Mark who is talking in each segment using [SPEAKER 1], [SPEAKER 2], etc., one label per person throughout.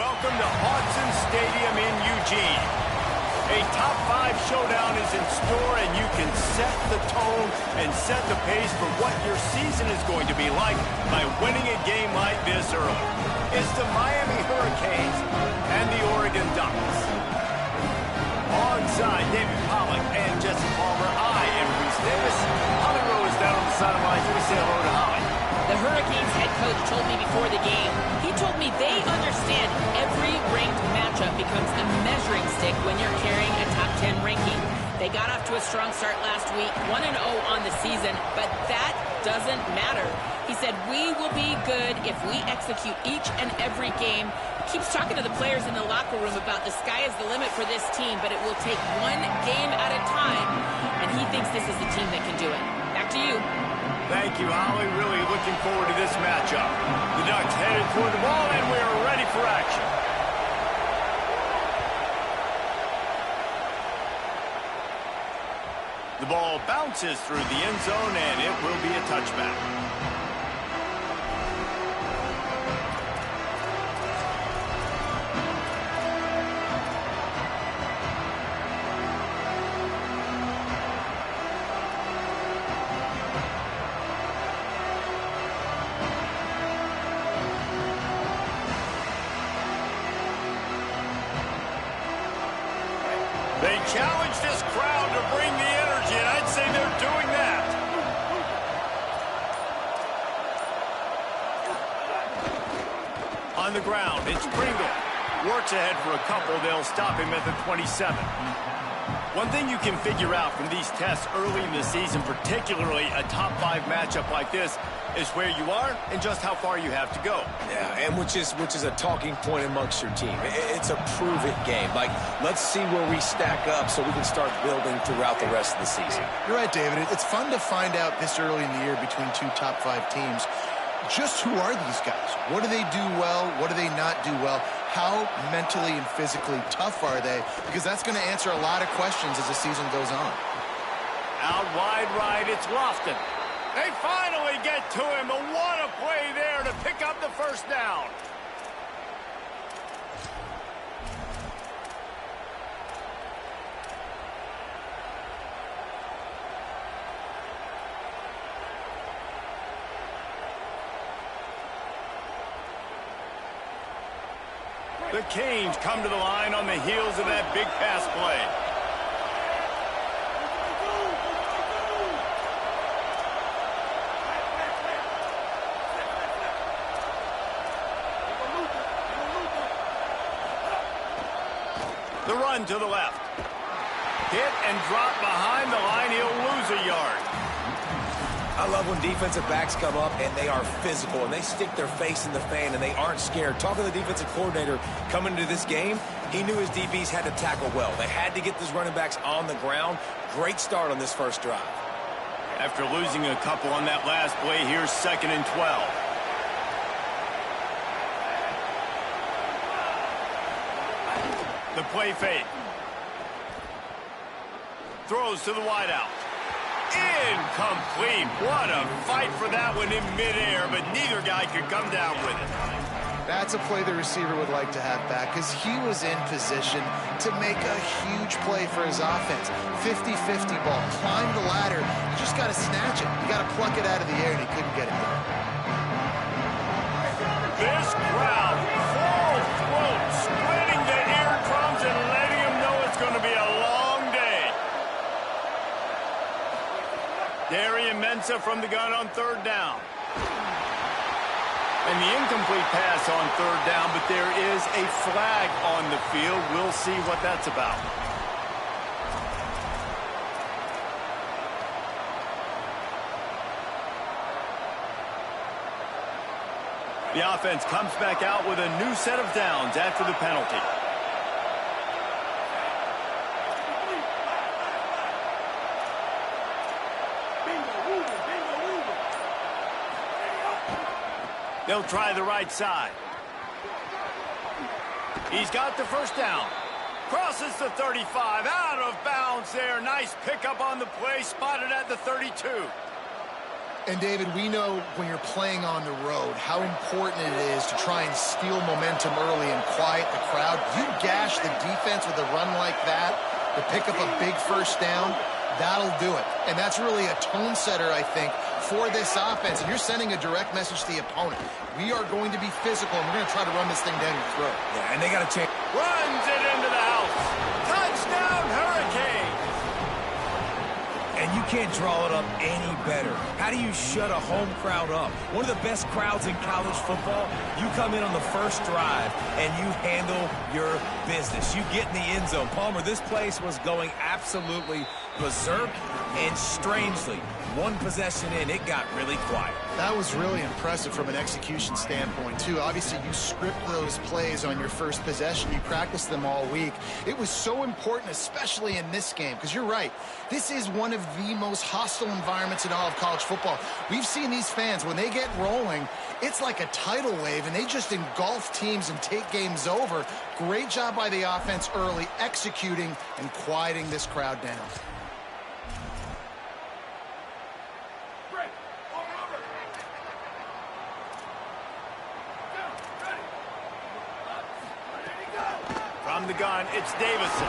[SPEAKER 1] welcome to Hodson Stadium in Eugene. A top 5 showdown is in store, and you can set the tone and set the pace for what your season is going to be like by winning a game like this early. It's the Miami Hurricanes and the Oregon Ducks. Onside, David Pollock and Jesse Palmer. I am Reese Davis. Holly Rowe is down on the sidelines. We say hello to Holly.
[SPEAKER 2] The Hurricanes head coach told me before the game, he told me they understand every ranked matchup becomes a measuring stick when you're carrying a top 10 ranking. They got off to a strong start last week, 1-0 on the season, but that doesn't matter. He said, we will be good if we execute each and every game. Keeps talking to the players in the locker room about the sky is the limit for this team, but it will take one game at a time, and he thinks this is the team that can do it. Back to you.
[SPEAKER 1] Thank you, Holly. Really looking forward to this matchup. The Ducks headed toward the ball, and we are ready for action. The ball bounces through the end zone, and it will be a touchback. They challenge this crowd to bring the energy, and I'd say they're doing that. On the ground, it's Pringle. Works ahead for a couple. They'll stop him at the 27. One thing you can figure out from these tests early in the season, particularly a top 5 matchup like this, is where you are and just how far you have to go.
[SPEAKER 3] Yeah, and which is a talking point amongst your team. It's a prove-it game. Like, let's see where we stack up so we can start building throughout the rest of the season.
[SPEAKER 4] You're right, David. It's fun to find out this early in the year between 2 top 5 teams. Just who are these guys? What do they do well? What do they not do well? How mentally and physically tough are they? Because that's going to answer a lot of questions as the season goes on.
[SPEAKER 1] Out wide right, it's Lofton. They finally get to him, but what a play there to pick up the first down. The Canes come to the line on the heels of that big pass play. The run to the left. Hit and drop behind the line. He'll lose a yard.
[SPEAKER 3] I love when defensive backs come up and they are physical and they stick their face in the fan and they aren't scared. Talking to the defensive coordinator coming into this game, he knew his DBs had to tackle well. They had to get these running backs on the ground. Great start on this first drive.
[SPEAKER 1] After losing a couple on that last play, here's 2nd and 12. The play fake. Throws to the wideout. Incomplete. What a fight for that one in midair, but neither guy could come down with it.
[SPEAKER 4] That's a play the receiver would like to have back because he was in position to make a huge play for his offense. 50-50 ball. Climb the ladder. You just got to snatch it. You got to pluck it out of the air, and he couldn't get it done.
[SPEAKER 1] This crowd, full throat, spreading the eardrums and letting them know it's going to be a long day. Darian Mensah from the gun on 3rd down. And the incomplete pass on 3rd down, but there is a flag on the field. We'll see what that's about. The offense comes back out with a new set of downs after the penalty. They'll try the right side. He's got the first down. Crosses the 35. Out of bounds there. Nice pickup on the play. Spotted at the 32.
[SPEAKER 4] And, David, we know when you're playing on the road how important it is to try and steal momentum early and quiet the crowd. You gash the defense with a run like that to pick up a big first down, that'll do it. And that's really a tone setter, I think, for this offense. And you're sending a direct message to the opponent. We are going to be physical, and we're going to try to run this thing down your throat.
[SPEAKER 3] Yeah, and they got to change.
[SPEAKER 1] Runs it into the house. Touchdown, Hurricane.
[SPEAKER 3] And you can't draw it up any better. How do you shut a home crowd up? One of the best crowds in college football. You come in on the first drive, and you handle your business. You get in the end zone. Palmer, this place was going absolutely berserk, and strangely, one possession in, it got really quiet.
[SPEAKER 4] That was really impressive from an execution standpoint, too. Obviously, you script those plays on your first possession. You practice them all week. It was so important, especially in this game, because you're right. This is one of the most hostile environments in all of college football. We've seen these fans, when they get rolling, it's like a tidal wave, and they just engulf teams and take games over. Great job by the offense early, executing and quieting this crowd down.
[SPEAKER 1] From the gun, it's Davison.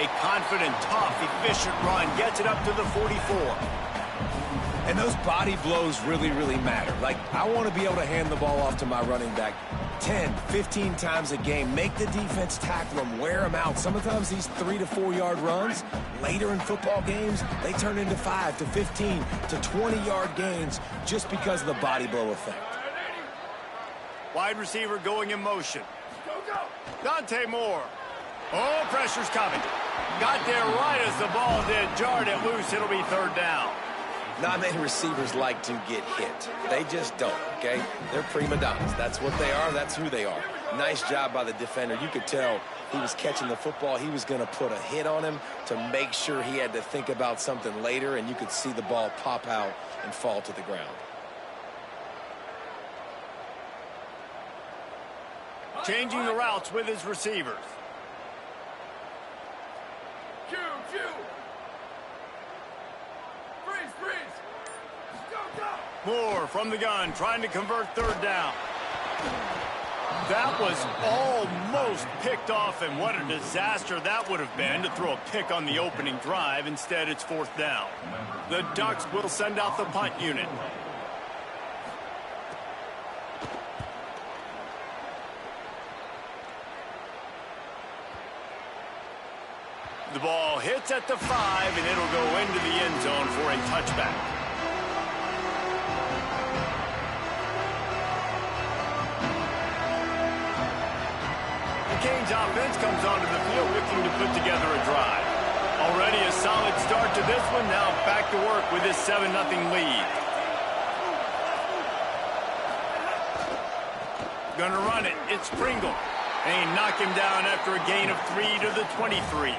[SPEAKER 1] A confident, tough, efficient run gets it up to the 44.
[SPEAKER 3] And those body blows really, really matter. Like, I want to be able to hand the ball off to my running back 10, 15 times a game. Make the defense tackle them, wear them out. Sometimes these 3 to 4 yard runs, later in football games, they turn into 5 to 15 to 20 yard gains just because of the body blow effect.
[SPEAKER 1] Wide receiver going in motion. Dante Moore. Oh, pressure's coming. Got there right as the ball did. Jarred it loose. It'll be third down.
[SPEAKER 3] Not many receivers like to get hit. They just don't, okay? They're prima donnas. That's what they are. That's who they are. Nice job by the defender. You could tell he was catching the football. He was going to put a hit on him to make sure he had to think about something later, and you could see the ball pop out and fall to the ground.
[SPEAKER 1] Changing the routes with his receivers. Moore from the gun, trying to convert third down. That was almost picked off, and what a disaster that would have been to throw a pick on the opening drive. Instead, it's fourth down. The Ducks will send out the punt unit. The ball hits at the 5, and it'll go into the end zone for a touchback. The Canes offense comes onto the field looking to put together a drive. Already a solid start to this one. Now back to work with this 7-0 lead. Gonna run it. It's Pringle. And he knocked him down after a gain of 3 to the 23.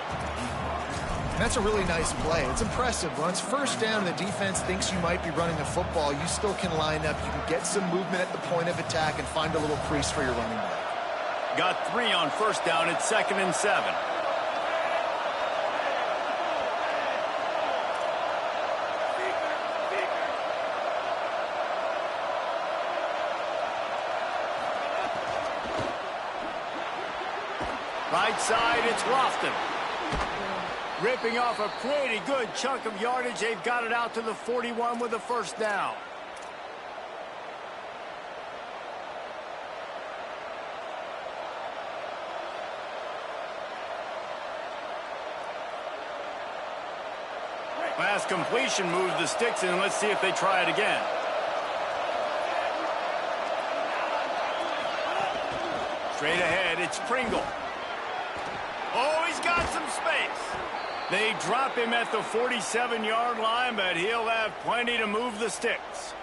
[SPEAKER 4] That's a really nice play. It's impressive. When it's first down, the defense thinks you might be running the football. You still can line up. You can get some movement at the point of attack and find a little crease for your running back.
[SPEAKER 1] Got 3 on first down. It's 2nd and 7. Right side, it's Lofton. Ripping off a pretty good chunk of yardage. They've got it out to the 41 with a first down. Pass completion moves the sticks in. Let's see if they try it again. Straight ahead, it's Pringle. Oh, he's got some space. They drop him at the 47-yard line, but he'll have plenty to move the sticks.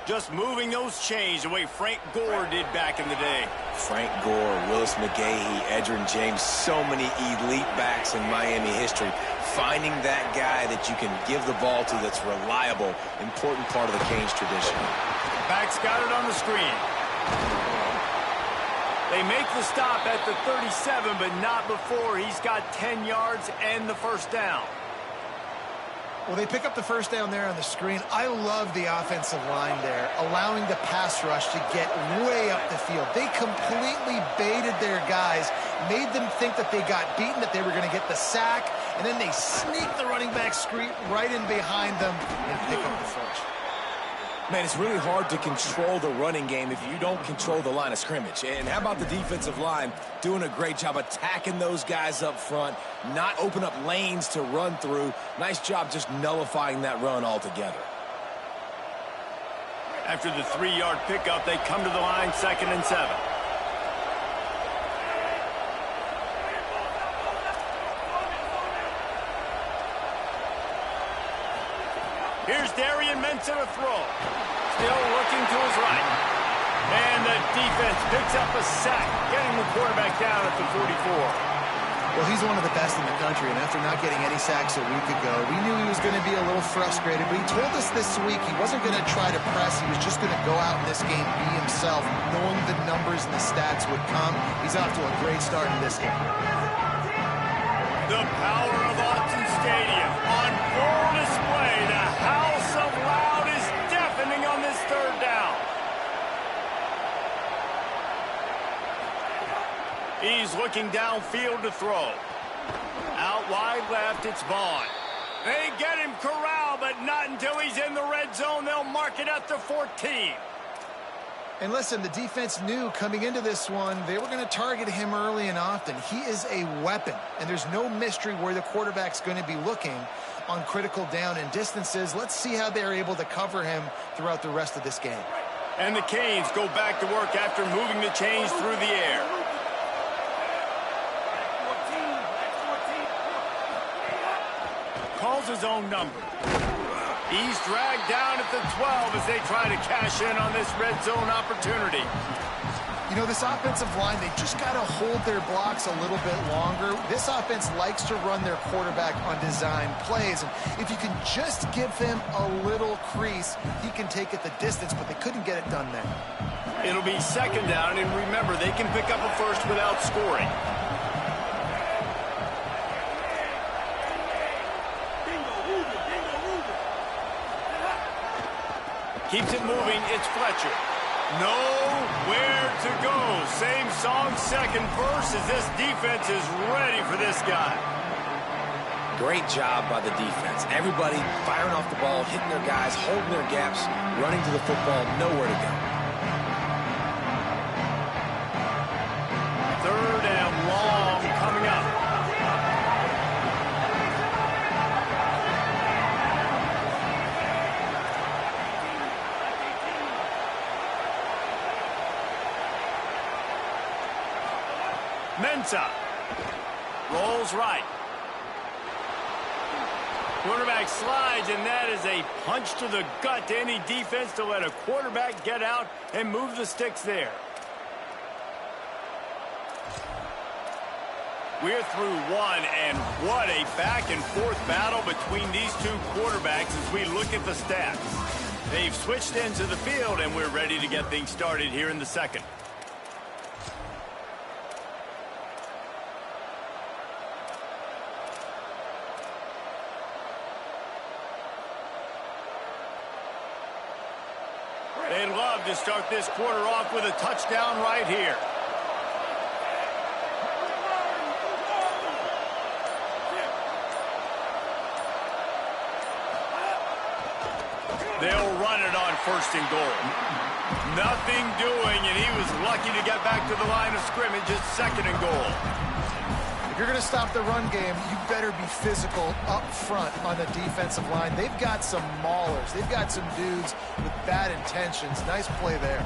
[SPEAKER 1] Just moving those chains the way Frank Gore did back in the day.
[SPEAKER 3] Frank Gore, Willis McGahee, Edgerrin James, so many elite backs in Miami history. Finding that guy that you can give the ball to that's reliable, important part of the Canes tradition.
[SPEAKER 1] Back's got it on the screen. They make the stop at the 37, but not before he's got 10 yards and the first down.
[SPEAKER 4] Well, they pick up the first down there on the screen. I love the offensive line there, allowing the pass rush to get way up the field. They completely baited their guys, made them think that they got beaten, that they were going to get the sack, and then they sneak the running back screen right in behind them and pick up the first.
[SPEAKER 3] Man, it's really hard to control the running game if you don't control the line of scrimmage. And how about the defensive line doing a great job attacking those guys up front, not open up lanes to run through. Nice job just nullifying that run altogether.
[SPEAKER 1] After the 3-yard pickup, they come to the line, 2nd and 7. Here's Darian Mensah to throw. Still looking to his right. And the defense picks up a sack, getting the quarterback down at the 44.
[SPEAKER 4] Well, he's one of the best in the country, and after not getting any sacks a week ago, we knew he was going to be a little frustrated, but he told us this week he wasn't going to try to press. He was just going to go out in this game, be himself, knowing the numbers and the stats would come. He's off to a great start in this game.
[SPEAKER 1] The power of Autzen Stadium on full display. The house of loud is deafening on this 3rd down. He's looking downfield to throw. Out wide left, it's Vaughn. They get him corralled, but not until he's in the red zone. They'll mark it at the 14.
[SPEAKER 4] And listen, the defense knew coming into this one, they were going to target him early and often. He is a weapon, and there's no mystery where the quarterback's going to be looking on critical down and distances. Let's see how they're able to cover him throughout the rest of this game.
[SPEAKER 1] And the Canes go back to work after moving the chains through the air. Calls his own number. He's dragged down at the 12 as they try to cash in on this red zone opportunity.
[SPEAKER 4] You know, this offensive line, they just got to hold their blocks a little bit longer. This offense likes to run their quarterback on design plays. And if you can just give him a little crease, he can take it the distance, but they couldn't get it done there.
[SPEAKER 1] It'll be 2nd down, and remember, they can pick up a first without scoring. Keeps it moving, it's Fletcher. Nowhere to go. Same song, 2nd verse, as this defense is ready for this guy.
[SPEAKER 3] Great job by the defense. Everybody firing off the ball, hitting their guys, holding their gaps, running to the football, nowhere to go.
[SPEAKER 1] 3rd and long coming up. Mensah rolls right. Quarterback slides, and that is a punch to the gut to any defense to let a quarterback get out and move the sticks there. We're through one, and what a back-and-forth battle between these two quarterbacks as we look at the stats. They've switched ends of the field, and we're ready to get things started here in the 2nd. They'd love to start this quarter off with a touchdown right here. They'll run it on 1st and goal. Nothing doing, and he was lucky to get back to the line of scrimmage at 2nd and goal.
[SPEAKER 4] If you're going to stop the run game, you better be physical up front on the defensive line. They've got some maulers. They've got some dudes with bad intentions. Nice play there.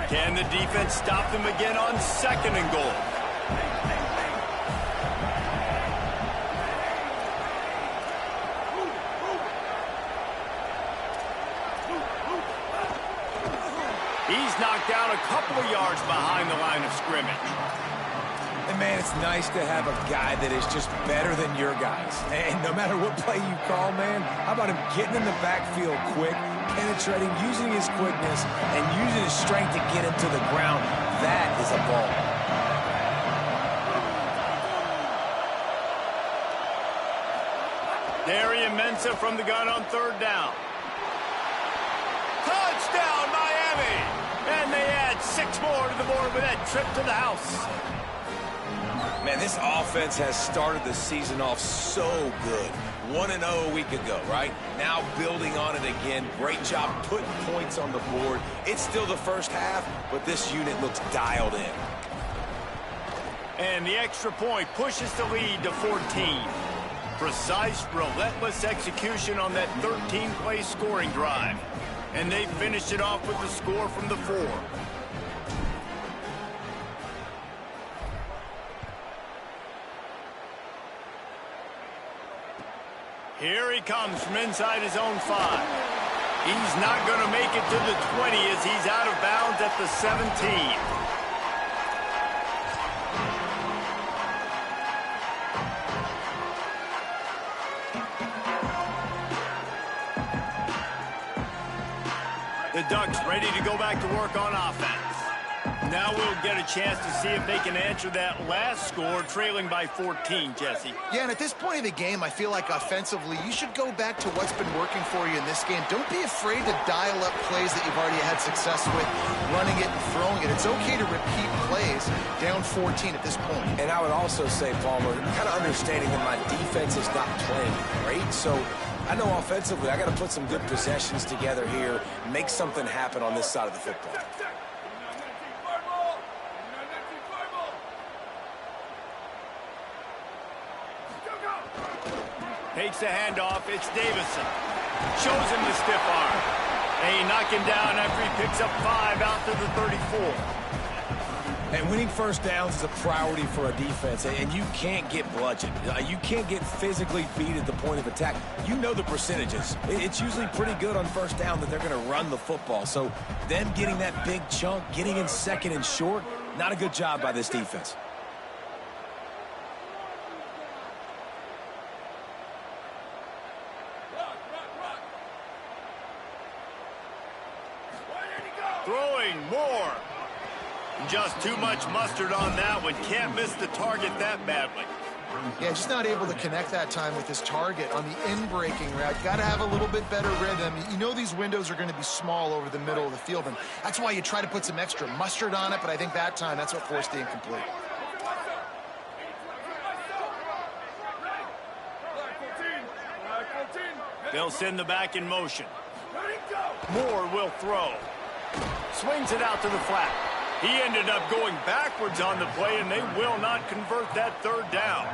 [SPEAKER 1] Can the defense stop them again on 2nd and goal? He's knocked down a couple of yards behind the line of scrimmage.
[SPEAKER 3] And, man, it's nice to have a guy that is just better than your guys. And no matter what play you call, man, how about him getting in the backfield quick, penetrating, using his quickness, and using his strength to get him to the ground? That is a ball.
[SPEAKER 1] Darian Mensah from the gun on third down. Touchdown, Miami! And they add 6 more to the board with that trip to the house.
[SPEAKER 3] Man, this offense has started the season off so good. 1-0 a week ago, right? Now building on it again. Great job putting points on the board. It's still the first half, but this unit looks dialed in.
[SPEAKER 1] And the extra point pushes the lead to 14. Precise, relentless execution on that 13-play scoring drive. And they finished it off with the score from the 4. Here he comes from inside his own 5. He's not going to make it to the 20 as he's out of bounds at the 17. The Ducks ready to go back to work on offense. Now we'll get a chance to see if they can answer that last score, trailing by 14, Jesse.
[SPEAKER 4] Yeah, and at this point of the game, I feel like offensively, you should go back to what's been working for you in this game. Don't be afraid to dial up plays that you've already had success with, running it and throwing it. It's okay to repeat plays down 14 at this point.
[SPEAKER 3] And I would also say, Palmer, kind of understanding that my defense is not playing great, so I know offensively I got to put some good possessions together here, make something happen on this side of the football.
[SPEAKER 1] Takes the handoff. It's Davison. Shows him the stiff arm. And he knock him down after he picks up 5 out to the 34.
[SPEAKER 3] And winning first downs is a priority for a defense, and you can't get bludgeoned. You can't get physically beat at the point of attack. You know the percentages. It's usually pretty good on first down that they're going to run the football. So them getting that big chunk, getting in second and short, not a good job by this defense.
[SPEAKER 1] Throwing more. Just too much mustard on that one. Can't miss the target that badly.
[SPEAKER 4] Yeah, just not able to connect that time with his target on the in-breaking route. Got to have a little bit better rhythm. You know these windows are going to be small over the middle of the field, and that's why you try to put some extra mustard on it, but I think that time that's what forced the incomplete.
[SPEAKER 1] They'll send the back in motion. Moore will throw. Swings it out to the flat. He ended up going backwards on the play, and they will not convert that third down.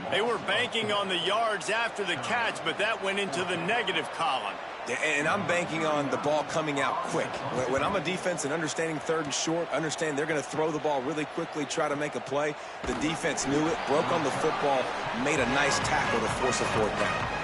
[SPEAKER 1] They were banking on the yards after the catch, but that went into the negative column.
[SPEAKER 3] And I'm banking on the ball coming out quick. When I'm a defense and understanding third and short, understand they're going to throw the ball really quickly, try to make a play. The defense knew it, broke on the football, made a nice tackle to force a fourth down.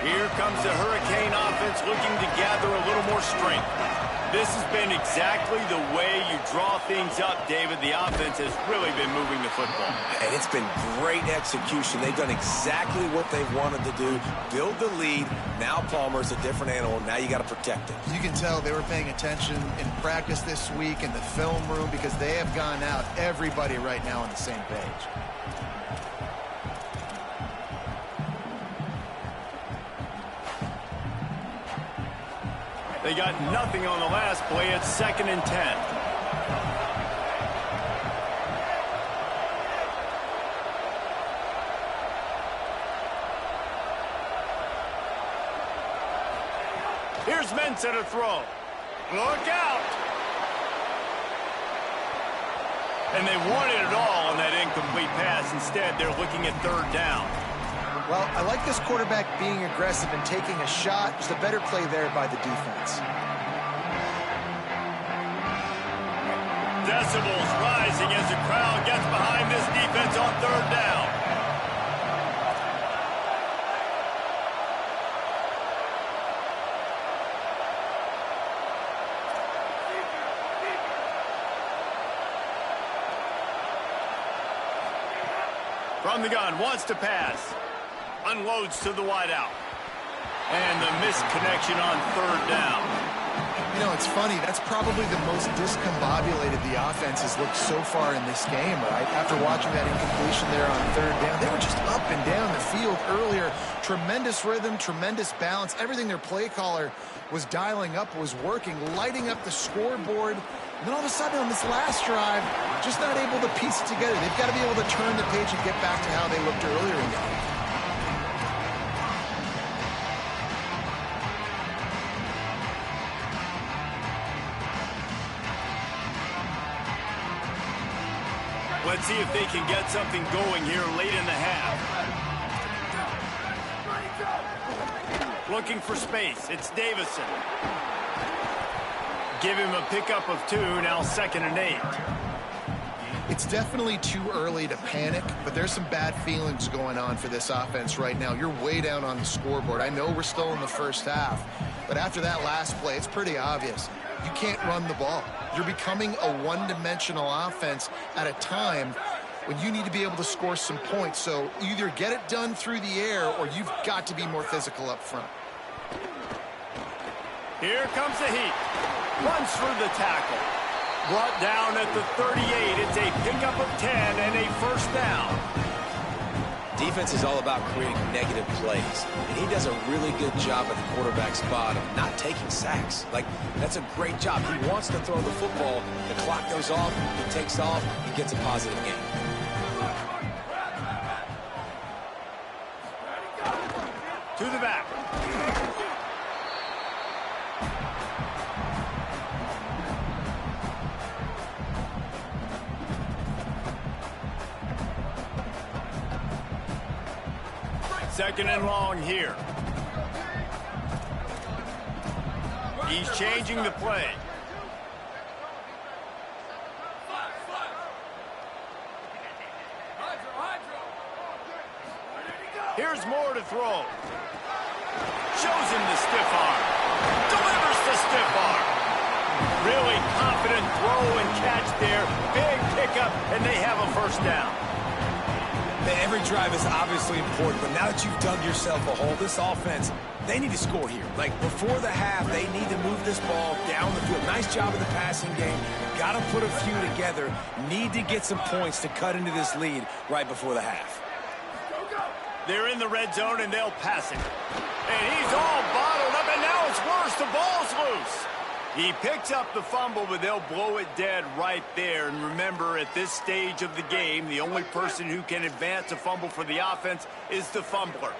[SPEAKER 1] Here comes the Hurricane offense looking to gather a little more strength. This has been exactly the way you draw things up, David. The offense has really been moving the football.
[SPEAKER 3] And it's been great execution. They've done exactly what they've wanted to do. Build the lead. Now Palmer's a different animal. Now you got to protect it.
[SPEAKER 4] You can tell they were paying attention in practice this week in the film room because they have gone out, everybody right now on the same page.
[SPEAKER 1] They got nothing on the last play. It's 2nd and 10. Here's Mensah to throw. Look out! And they wanted it all on that incomplete pass. Instead, they're looking at third down.
[SPEAKER 4] Well, I like this quarterback being aggressive and taking a shot. Just a better play there by the defense.
[SPEAKER 1] Decibels rising as the crowd gets behind this defense on third down. From the gun, wants to pass. Unloads to the wideout. And the missed connection on third down.
[SPEAKER 4] You know, it's funny. That's probably the most discombobulated the offense has looked so far in this game, right? After watching that incompletion there on third down, they were just up and down the field earlier. Tremendous rhythm, tremendous balance. Everything their play caller was dialing up was working, lighting up the scoreboard. And then all of a sudden on this last drive, just not able to piece it together. They've got to be able to turn the page and get back to how they looked earlier in the game.
[SPEAKER 1] Let's see if they can get something going here late in the half. Looking for space. It's Davison. Give him a pickup of 2, now 2nd and 8.
[SPEAKER 4] It's definitely too early to panic, but there's some bad feelings going on for this offense right now. You're way down on the scoreboard. I know we're still in the first half, but after that last play, it's pretty obvious. You can't run the ball. You're becoming a one-dimensional offense at a time when you need to be able to score some points. So either get it done through the air or you've got to be more physical up front.
[SPEAKER 1] Here comes the heat. Runs through the tackle. Brought down at the 38. It's a pickup of 10 and a first down.
[SPEAKER 3] Defense is all about creating negative plays, and he does a really good job at the quarterback spot of not taking sacks. Like, that's a great job. He wants to throw the football. The clock goes off, he takes off, he gets a positive gain.
[SPEAKER 1] To the back. Second and long here. He's changing the play. Here's more to throw. Shows him the stiff arm. Delivers the stiff arm. Really confident throw and catch there. Big pickup, and they have a first down.
[SPEAKER 3] Every drive is obviously important, but now that you've dug yourself a hole, this offense, they need to score here. Like, before the half, they need to move this ball down the field. Nice job of the passing game. Got to put a few together. Need to get some points to cut into this lead right before the half.
[SPEAKER 1] They're in the red zone, and they'll pass it. And he's all bottled up, and now it's worse. The ball's loose. He picks up the fumble, but they'll blow it dead right there. And remember, at this stage of the game, the only person who can advance a fumble for the offense is the fumbler.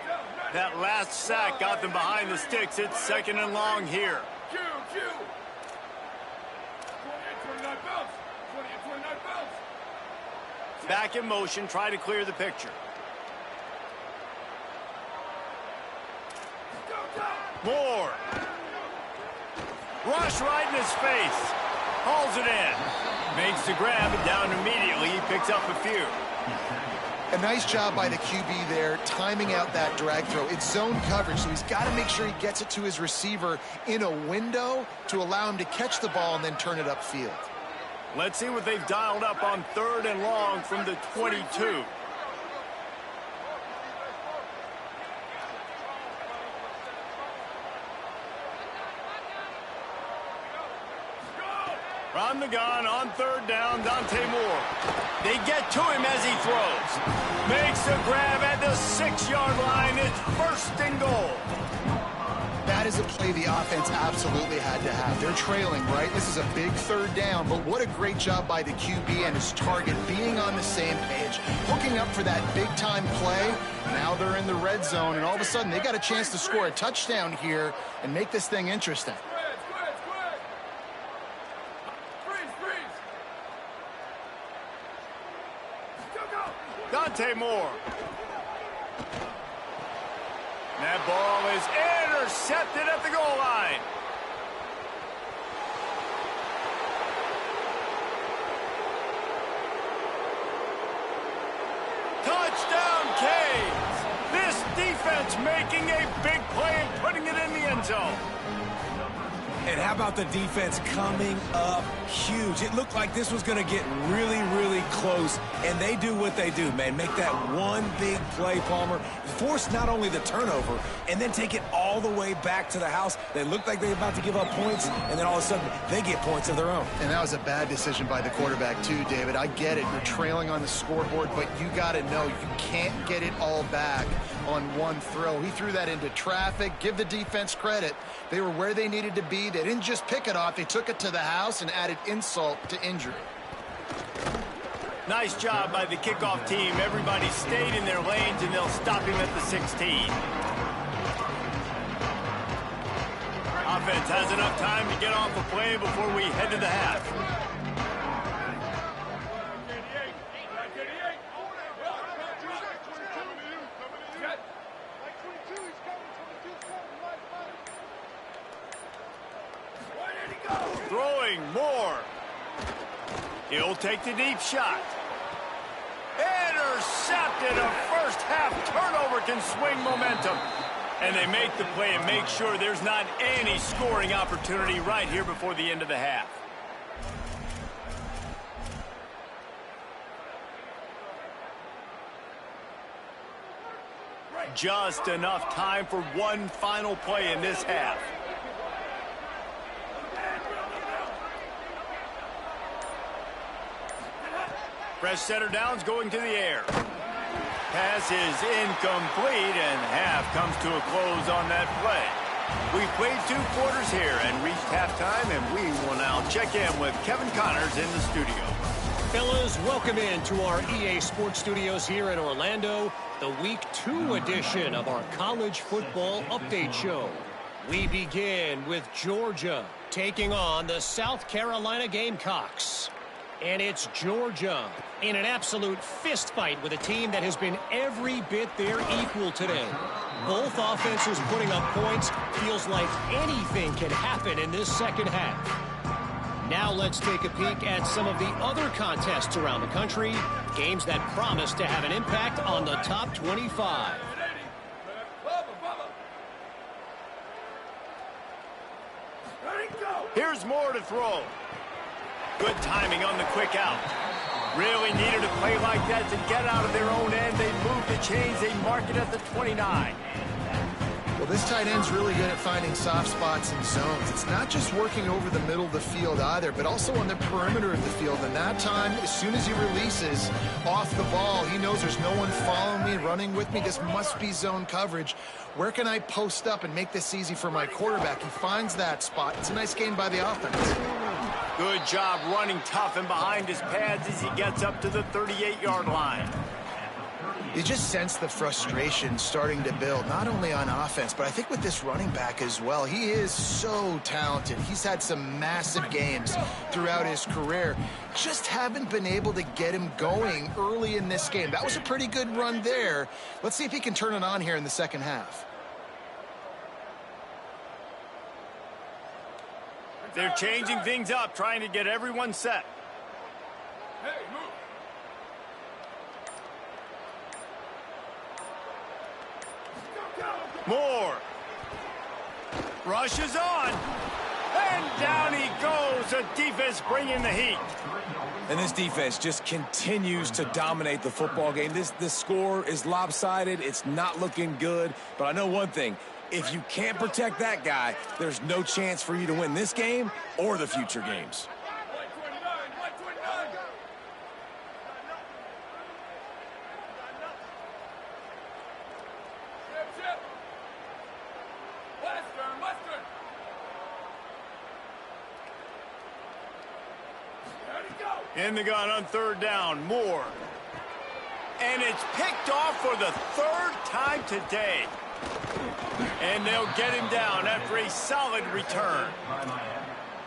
[SPEAKER 1] That last sack got them behind the sticks. It's second and long here. Back in motion, try to clear the picture. Moore. Rush right in his face. Hauls it in. Makes the grab and down immediately. He picks up a few.
[SPEAKER 4] A nice job by the QB there, timing out that drag throw. It's zone coverage, so he's got to make sure he gets it to his receiver in a window to allow him to catch the ball and then turn it upfield.
[SPEAKER 1] Let's see what they've dialed up on third and long from the 22. From the gun on third down, Dante Moore. They get to him as he throws. Makes the grab at the 6-yard line. It's first and goal.
[SPEAKER 4] That is a play the offense absolutely had to have. They're trailing, right? This is a big third down, but what a great job by the QB and his target being on the same page, hooking up for that big-time play. Now they're in the red zone, and all of a sudden they got a chance to score a touchdown here and make this thing interesting.
[SPEAKER 1] Dante Moore. That ball is intercepted at the goal line. Touchdown, Canes. This defense making a big play and putting it in the end zone.
[SPEAKER 3] And how about the defense coming up huge? It looked like this was going to get really, really close, and they do what they do, man. Make that one big play, Palmer. Force not only the turnover, and then take it all the way back to the house. They looked like they were about to give up points, and then all of a sudden, they get points of their own.
[SPEAKER 4] And that was a bad decision by the quarterback, too, David. I get it. You're trailing on the scoreboard, but you got to know you can't get it all back on one throw. He threw that into traffic. Give the defense credit. They were where they needed to be. They didn't just pick it off. They took it to the house and added insult to injury.
[SPEAKER 1] Nice job by the kickoff team. Everybody stayed in their lanes, and they'll stop him at the 16. Offense has enough time to get off the play before we head to the half. Throwing more. He'll take the deep shot. Intercepted. A first half turnover can swing momentum. And they make the play and make sure there's not any scoring opportunity right here before the end of the half. Just enough time for one final play in this half. Fresh setter downs going to the air. Pass is incomplete, and half comes to a close on that play. We've played 2 quarters here and reached halftime, and we will now check in with Kevin Connors in the studio.
[SPEAKER 5] Fellas, welcome in to our EA Sports Studios here in Orlando, the Week 2 edition of our College Football Update Show. We begin with Georgia taking on the South Carolina Gamecocks. And it's Georgia in an absolute fist fight with a team that has been every bit their equal today. Both offenses putting up points. Feels like anything can happen in this second half. Now let's take a peek at some of the other contests around the country. Games that promise to have an impact on the top 25.
[SPEAKER 1] Here's Moore to throw. Good timing on the quick out. Really needed a play like that to get out of their own end. They move the chains. They mark it at the 29.
[SPEAKER 4] Well, this tight end's really good at finding soft spots and zones. It's not just working over the middle of the field either, but also on the perimeter of the field. And that time, as soon as he releases off the ball, he knows there's no one following me, running with me. This must be zone coverage. Where can I post up and make this easy for my quarterback? He finds that spot. It's a nice game by the offense.
[SPEAKER 1] Good job running tough and behind his pads as he gets up to the 38-yard line.
[SPEAKER 4] You just sense the frustration starting to build, not only on offense, but I think with this running back as well. He is so talented. He's had some massive games throughout his career. Just haven't been able to get him going early in this game. That was a pretty good run there. Let's see if he can turn it on here in the second half.
[SPEAKER 1] They're changing things up, trying to get everyone set. Moore. Rushes on. And down he goes. The defense bringing the heat.
[SPEAKER 3] And this defense just continues to dominate the football game. This score is lopsided. It's not looking good. But I know one thing. If you can't protect that guy, there's no chance for you to win this game or the future games.
[SPEAKER 1] In the gun on third down, Moore. And it's picked off for the 3rd time today. And they'll get him down after a solid return.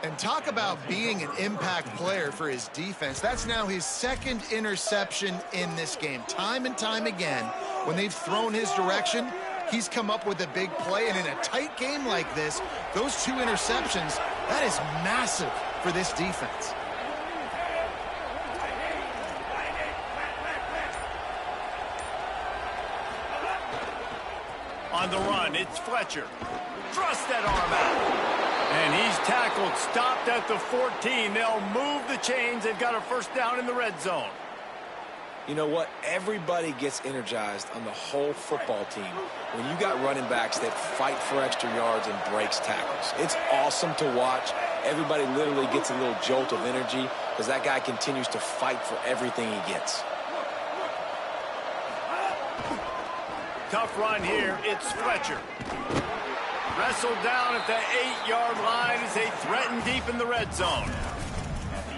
[SPEAKER 4] And talk about being an impact player for his defense. That's now his 2nd interception in this game. Time and time again, when they've thrown his direction, he's come up with a big play. And in a tight game like this, those 2 interceptions, that is massive for this defense.
[SPEAKER 1] On the run, it's Fletcher. Thrust that arm out. And he's tackled, stopped at the 14. They'll move the chains. They've got a first down in the red zone.
[SPEAKER 3] You know what? Everybody gets energized on the whole football team when you got running backs that fight for extra yards and breaks tackles. It's awesome to watch. Everybody literally gets a little jolt of energy because that guy continues to fight for everything he gets.
[SPEAKER 1] Tough run here. It's Fletcher. Wrestled down at the 8-yard line as they threaten deep in the red zone.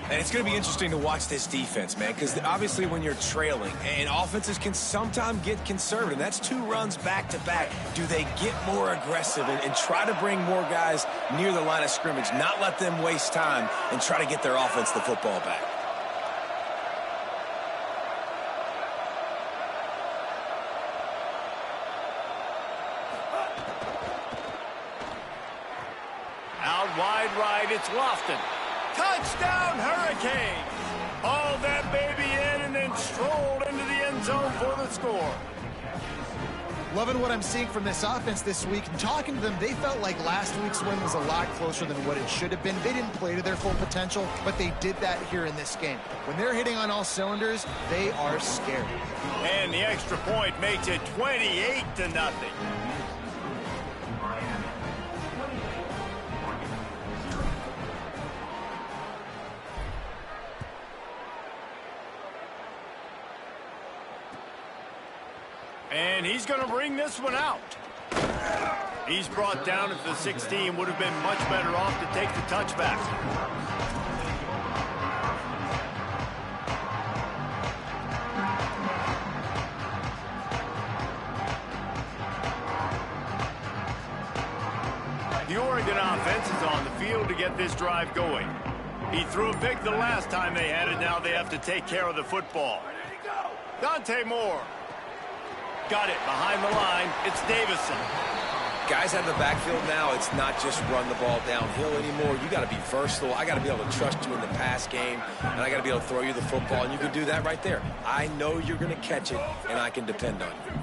[SPEAKER 3] And it's going to be interesting to watch this defense, man, because obviously when you're trailing, and offenses can sometimes get conservative. That's 2 runs back-to-back. Do they get more aggressive and try to bring more guys near the line of scrimmage, not let them waste time, and try to get their offense the football back?
[SPEAKER 1] Out wide right, it's Lofton. Touchdown, Hurricane! Hauled that baby in and then strolled into the end zone for the score.
[SPEAKER 4] Loving what I'm seeing from this offense this week. And talking to them, they felt like last week's win was a lot closer than what it should have been. They didn't play to their full potential, but they did that here in this game. When they're hitting on all cylinders, they are scary.
[SPEAKER 1] And the extra point makes it 28-0. And he's going to bring this one out. He's brought down at the 16. Would have been much better off to take the touchback. The Oregon offense is on the field to get this drive going. He threw a pick the last time they had it. Now they have to take care of the football. Dante Moore. Got it behind the line. It's Davison.
[SPEAKER 3] Guys out of the backfield now, it's not just run the ball downhill anymore. You got to be versatile. I got to be able to trust you in the pass game, and I got to be able to throw you the football, and you can do that right there. I know you're going to catch it, and I can depend on you.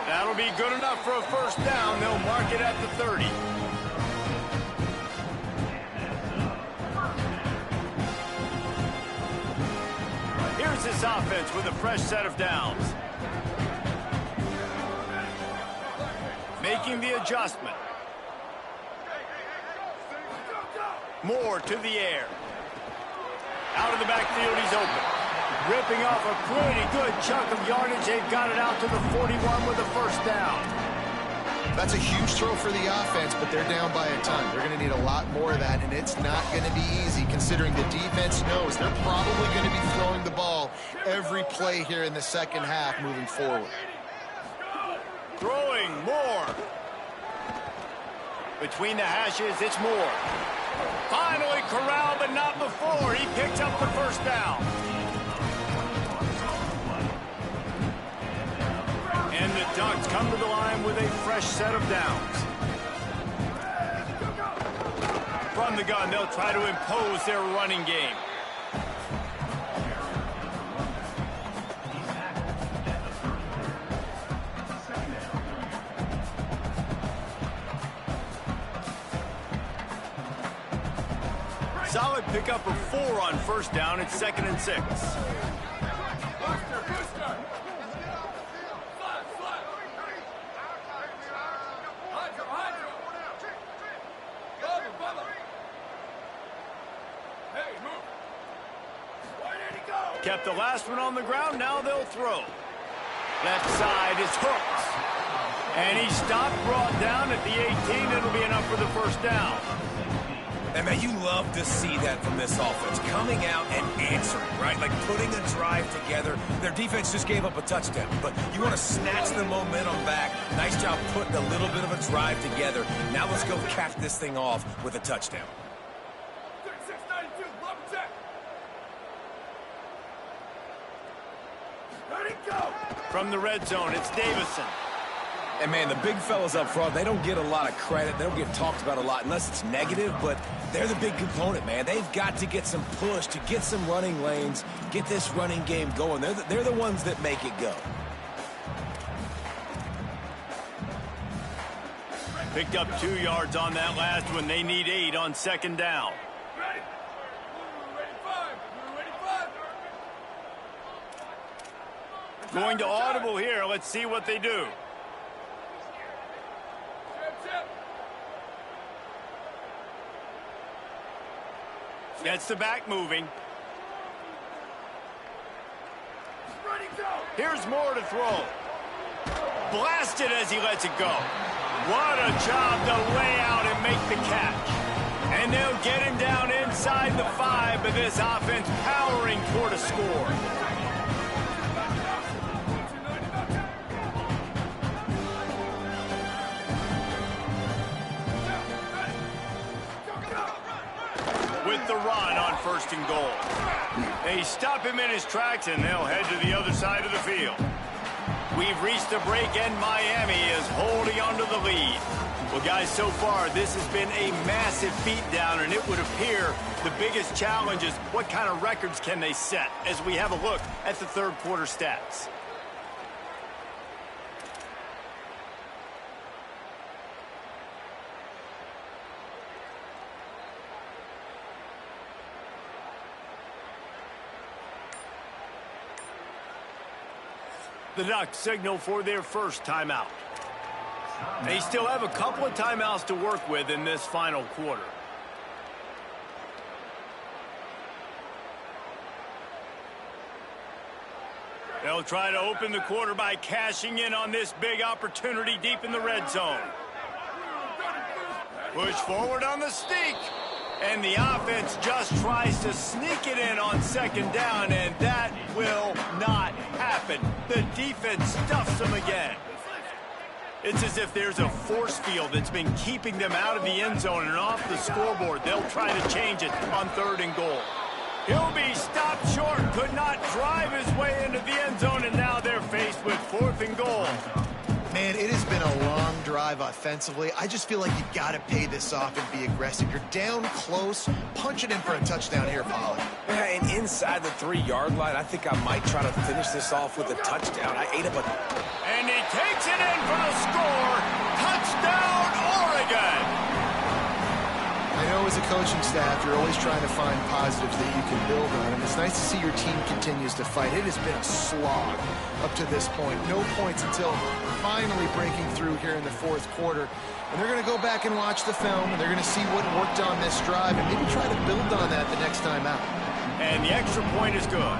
[SPEAKER 1] That'll be good enough for a first down. They'll mark it at the 30. Here's this offense with a fresh set of downs. Making the adjustment. Moore to the air. Out of the backfield, he's open. Ripping off a pretty good chunk of yardage. They've got it out to the 41 with a first down.
[SPEAKER 4] That's a huge throw for the offense, but they're down by a ton. They're going to need a lot more of that, and it's not going to be easy considering the defense knows they're probably going to be throwing the ball every play here in the second half moving forward.
[SPEAKER 1] Throwing Moore. Between the hashes, it's Moore. Finally corralled, but not before. He picks up the first down. And the Ducks come to the line with a fresh set of downs. From the gun, they'll try to impose their running game. Solid pickup of 4 on first down. It's 2nd and 6. Kept the last one on the ground. Now they'll throw. Left side is Hooks. And he stopped, brought down at the 18. It'll be enough for the first down.
[SPEAKER 3] And, man, you love to see that from this offense. Coming out and answering, right? Like putting a drive together. Their defense just gave up a touchdown. But you want to snatch the momentum back. Nice job putting a little bit of a drive together. Now let's go cap this thing off with a touchdown. From the red zone, it's Davison. And, man, the big fellas up front, they don't get a lot of credit. They don't get talked about a lot unless it's negative, but they're the big component, man. They've got to get some push, to get some running lanes, get this running game going. They're the ones that make it go.
[SPEAKER 1] Picked up 2 yards on that last one. They need 8 on second down. Going to audible here. Let's see what they do. Gets the back moving. Here's more to throw. Blasted as he lets it go. What a job to lay out and make the catch. And they'll get him down inside the 5, but this offense powering toward a score. With the run on 1st and goal. They stop him in his tracks, and they'll head to the other side of the field. We've reached a break, and Miami is holding onto the lead. Well, guys, so far, this has been a massive beatdown, and it would appear the biggest challenge is what kind of records can they set as we have a look at the third quarter stats. The Ducks signal for their first timeout. They still have a couple of timeouts to work with in this final quarter. They'll try to open the quarter by cashing in on this big opportunity deep in the red zone. Push forward on the sneak. And the offense just tries to sneak it in on second down, and that will not happen. The defense stuffs them again. It's as if there's a force field that's been keeping them out of the end zone and off the scoreboard. They'll try to change it on 3rd and goal. He'll be stopped short, could not drive his way into the end zone, and now they're faced with 4th and goal.
[SPEAKER 4] Man, it has been a long drive offensively. I just feel like you got to pay this off and be aggressive. You're down close. Punch it in for a touchdown here, Polly.
[SPEAKER 3] Yeah, and inside the 3-yard line, I think I might try to finish this off with a touchdown. I ate up a...
[SPEAKER 1] And he takes it in for the score. Touchdown, Oregon!
[SPEAKER 4] I know as a coaching staff, you're always trying to find positives that you can build on, and it's nice to see your team continues to fight. It has been a slog up to this point. No points until finally breaking through here in the 4th quarter. And they're going to go back and watch the film, and they're going to see what worked on this drive and maybe try to build on that the next time out.
[SPEAKER 1] And the extra point is good.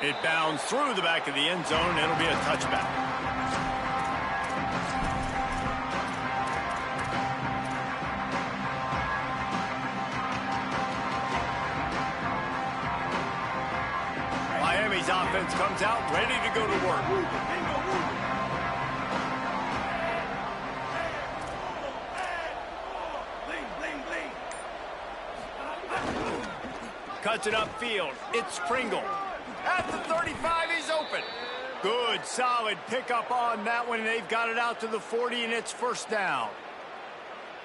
[SPEAKER 1] It bounds through the back of the end zone. It'll be a touchback. Miami's offense comes out ready to go to work. Cuts it upfield. It's Pringle. At the 35, he's open. Good, solid pickup on that one, and they've got it out to the 40, and it's 1st down.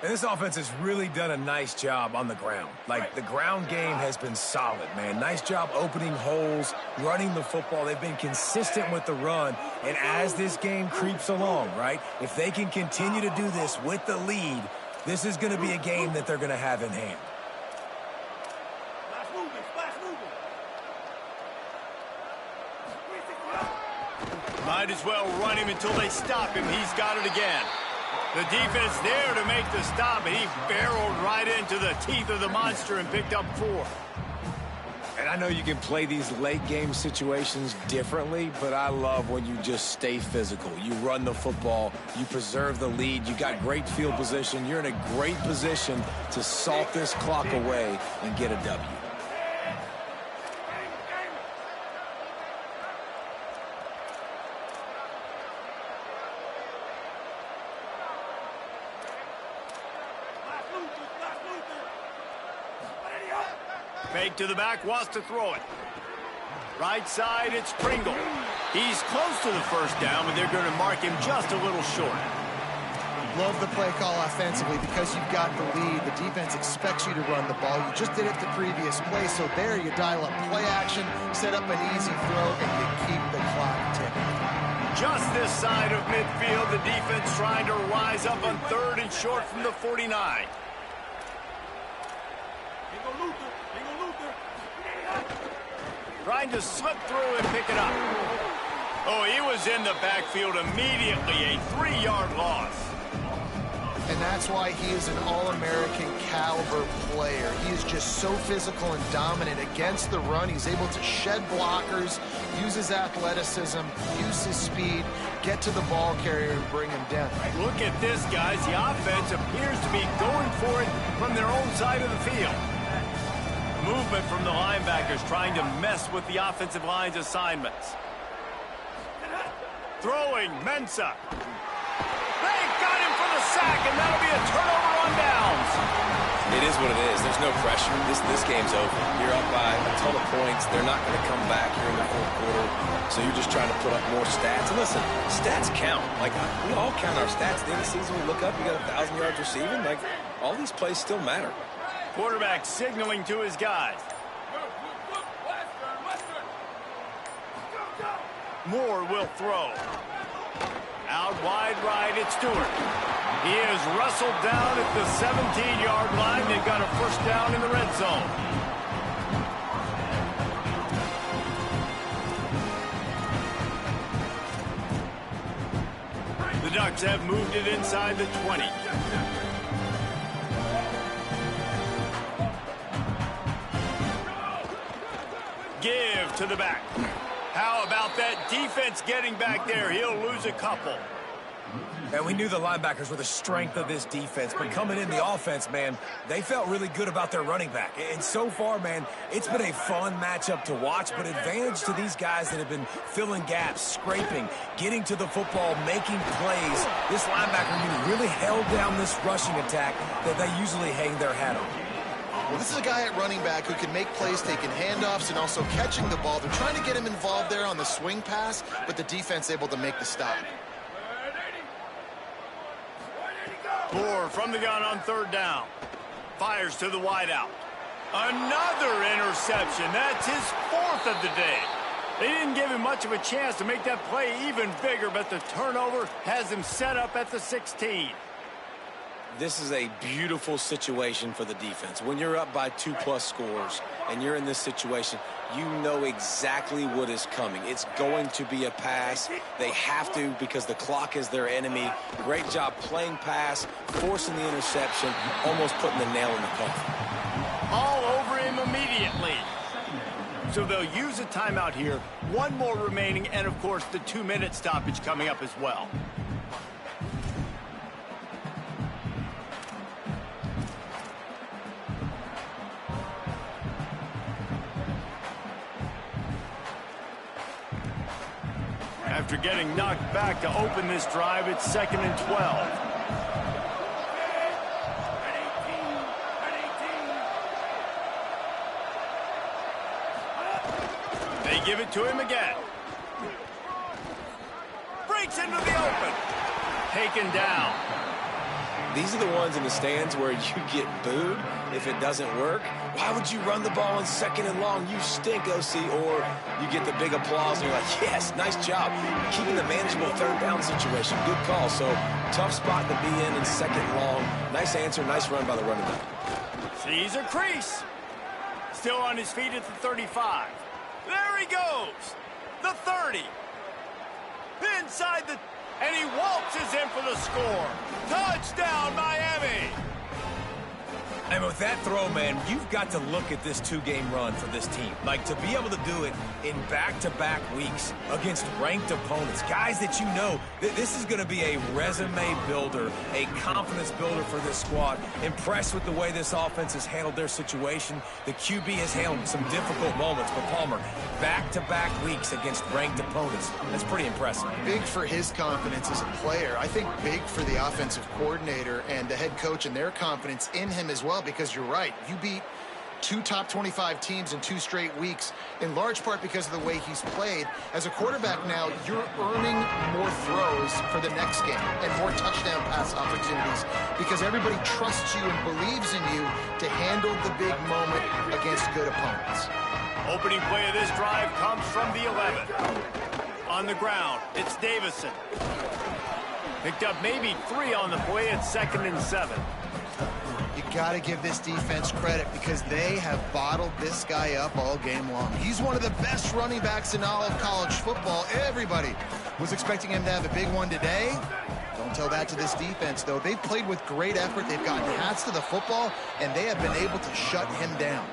[SPEAKER 3] And this offense has really done a nice job on the ground. Like, the ground game has been solid, man. Nice job opening holes, running the football. They've been consistent with the run. And as this game creeps along, right, if they can continue to do this with the lead, this is going to be a game that they're going to have in hand.
[SPEAKER 1] Might as well run him until they stop him. He's got it again. The defense there to make the stop, and he barreled right into the teeth of the monster and picked up 4.
[SPEAKER 3] And I know you can play these late game situations differently, but I love when you just stay physical. You run the football, you preserve the lead, you got great field position, you're in a great position to salt this clock away and get a W.
[SPEAKER 1] Right to the back, wants to throw it. Right side, it's Pringle. He's close to the first down, but they're going to mark him just a little short.
[SPEAKER 4] Love the play call offensively because you've got the lead. The defense expects you to run the ball. You just did it the previous play, so there you dial up play action, set up an easy throw, and you keep the clock ticking.
[SPEAKER 1] Just this side of midfield, the defense trying to rise up on 3rd and short from the 49. Trying to slip through and pick it up. Oh, he was in the backfield immediately, a 3-yard loss.
[SPEAKER 4] And that's why he is an All-American caliber player. He is just so physical and dominant against the run. He's able to shed blockers, use his athleticism, use his speed, get to the ball carrier and bring him down.
[SPEAKER 1] Look at this, guys. The offense appears to be going for it from their own side of the field. Movement from the linebackers trying to mess with the offensive line's assignments. Throwing, Mensah. They got him for the sack, and that'll be a turnover on downs.
[SPEAKER 3] It is what it is. There's no pressure. This game's over. You're up by a ton of points. They're not going to come back here in the fourth quarter, so you're just trying to put up more stats. And listen, stats count. Like, we all count our stats. At the end of the season, we look up, you got 1,000 yards receiving. Like, all these plays still matter.
[SPEAKER 1] Quarterback signaling to his guys. Moore will throw. Out wide right, it's Stewart. He is wrestled down at the 17-yard line. They've got a first down in the red zone. The Ducks have moved it inside the 20. Give to the back. How about that defense getting back there? He'll lose a couple.
[SPEAKER 3] And we knew the linebackers were the strength of this defense, but coming in the offense, man, they felt really good about their running back. And so far, man, it's been a fun matchup to watch, but advantage to these guys that have been filling gaps, scraping, getting to the football, making plays. This linebacker unit really held down this rushing attack that they usually hang their hat on.
[SPEAKER 4] Well, this is a guy at running back who can make plays taking handoffs and also catching the ball. They're trying to get him involved there on the swing pass, but the defense able to make the stop.
[SPEAKER 1] Moore from the gun on 3rd down. Fires to the wideout. Another interception. That's his 4th of the day. They didn't give him much of a chance to make that play even bigger, but the turnover has him set up at the 16.
[SPEAKER 3] This is a beautiful situation for the defense. When you're up by 2+ scores and you're in this situation, you know exactly what is coming. It's going to be a pass. They have to because the clock is their enemy. Great job playing pass, forcing the interception, almost putting the nail in the coffin.
[SPEAKER 1] All over him immediately. So they'll use a timeout here. One more remaining, and of course the 2-minute stoppage coming up as well. After getting knocked back to open this drive, it's 2nd and 12. They give it to him again. Breaks into the open. Taken down.
[SPEAKER 3] These are the ones in the stands where you get booed if it doesn't work. Why would you run the ball on 2nd and long? You stink, OC. Or you get the big applause and you're like, yes, nice job. Keeping the manageable 3rd down situation. Good call. So tough spot to be in 2nd and long. Nice answer, nice run by the running back.
[SPEAKER 1] Sees a crease. Still on his feet at the 35. There he goes. The 30. Inside the... And he waltzes in for the score. Touchdown, Miami.
[SPEAKER 3] And with that throw, man, you've got to look at this 2-game run for this team. Like, to be able to do it in back-to-back weeks against ranked opponents, guys that you know, this is going to be a resume builder, a confidence builder for this squad. Impressed with the way this offense has handled their situation. The QB has handled some difficult moments, but Palmer, back-to-back weeks against ranked opponents. That's pretty impressive.
[SPEAKER 4] Big for his confidence as a player. I think big for the offensive coordinator and the head coach and their confidence in him as well, because you're right. You beat 2 top 25 teams in 2 straight weeks, in large part because of the way he's played. As a quarterback now, you're earning more throws for the next game and more touchdown pass opportunities because everybody trusts you and believes in you to handle the big moment against good opponents.
[SPEAKER 1] Opening play of this drive comes from the 11. On the ground, it's Davison. Picked up maybe 3 on the play at 2nd and 7.
[SPEAKER 4] You got to give this defense credit because they have bottled this guy up all game long. He's one of the best running backs in all of college football. Everybody was expecting him to have a big one today. Don't tell that to this defense, though. They've played with great effort. They've gotten hats to the football, and they have been able to shut him down.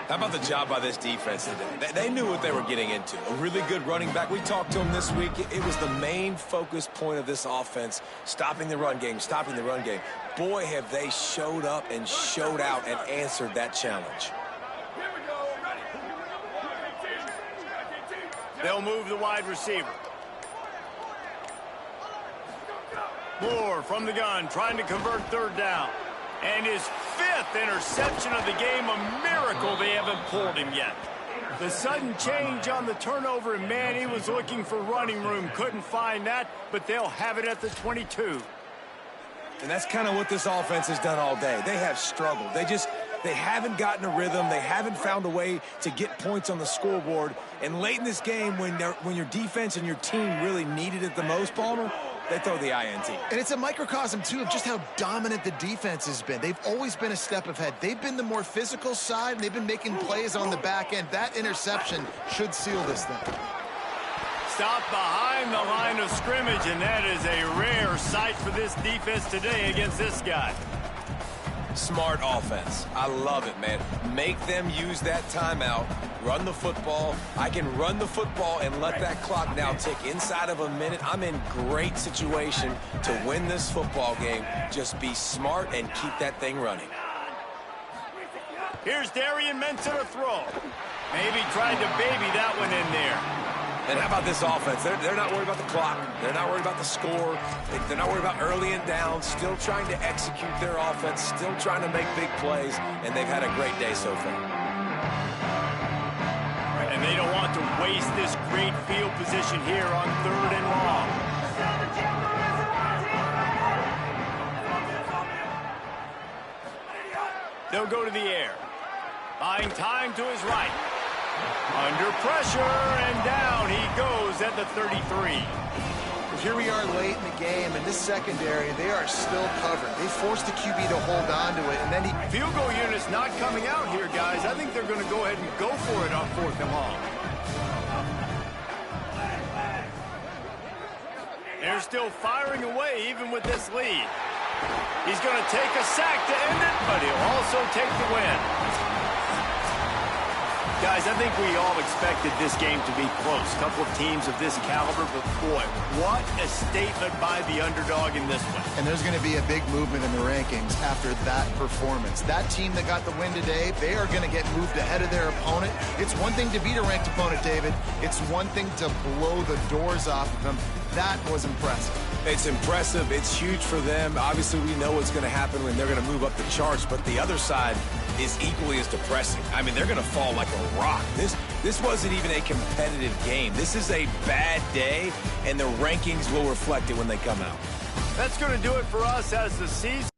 [SPEAKER 3] How about the job by this defense today? They knew what they were getting into. A really good running back. We talked to him this week. It was the main focus point of this offense, stopping the run game, stopping the run game. Boy, have they showed up and showed out and answered that challenge.
[SPEAKER 1] They'll move the wide receiver. Moore from the gun, trying to convert 3rd down. And his 5th interception of the game, a miracle they haven't pulled him yet. The sudden change on the turnover, and man, he was looking for running room. Couldn't find that, but they'll have it at the 22.
[SPEAKER 3] And that's kind of what this offense has done all day. They have struggled. They haven't gotten a rhythm. They haven't found a way to get points on the scoreboard. And late in this game, when your defense and your team really needed it the most, Palmer, they throw the INT.
[SPEAKER 4] And it's a microcosm, too, of just how dominant the defense has been. They've always been a step ahead. They've been the more physical side, and they've been making plays on the back end. That interception should seal this thing.
[SPEAKER 1] Stopped behind the line of scrimmage, and that is a rare sight for this defense today against this guy.
[SPEAKER 3] Smart offense. I love it, man. Make them use that timeout, run the football. I can run the football and let that clock now tick inside of a minute. I'm in great situation to win this football game. Just be smart and keep that thing running.
[SPEAKER 1] Here's Darian Mensa to throw. Maybe tried to baby that one in there.
[SPEAKER 3] And how about this offense? They're not worried about the clock. They're not worried about the score. They're not worried about early and down. Still trying to execute their offense. Still trying to make big plays. And they've had a great day so far.
[SPEAKER 1] And they don't want to waste this great field position here on 3rd and long. They'll go to the air. Buying time to his right. Under pressure, and down he goes at the 33.
[SPEAKER 4] Here we are late in the game, and this secondary, they are still covered. They forced the QB to hold on to it, and then he...
[SPEAKER 1] Field goal unit's not coming out here, guys. I think they're going to go ahead and go for it on 4th and long. They're still firing away, even with this lead. He's going to take a sack to end it, but he'll also take the win. Guys, I think we all expected this game to be close. A couple of teams of this caliber, but boy, what a statement by the underdog in this one.
[SPEAKER 4] And there's going to be a big movement in the rankings after that performance. That team that got the win today, they are going to get moved ahead of their opponent. It's one thing to beat a ranked opponent, David. It's one thing to blow the doors off of them. That was impressive.
[SPEAKER 3] It's impressive. It's huge for them. Obviously, we know what's going to happen when they're going to move up the charts, but the other side is equally as depressing. I mean, they're going to fall like a rock. This wasn't even a competitive game. This is a bad day, and the rankings will reflect it when they come out.
[SPEAKER 1] That's going to do it for us as the season.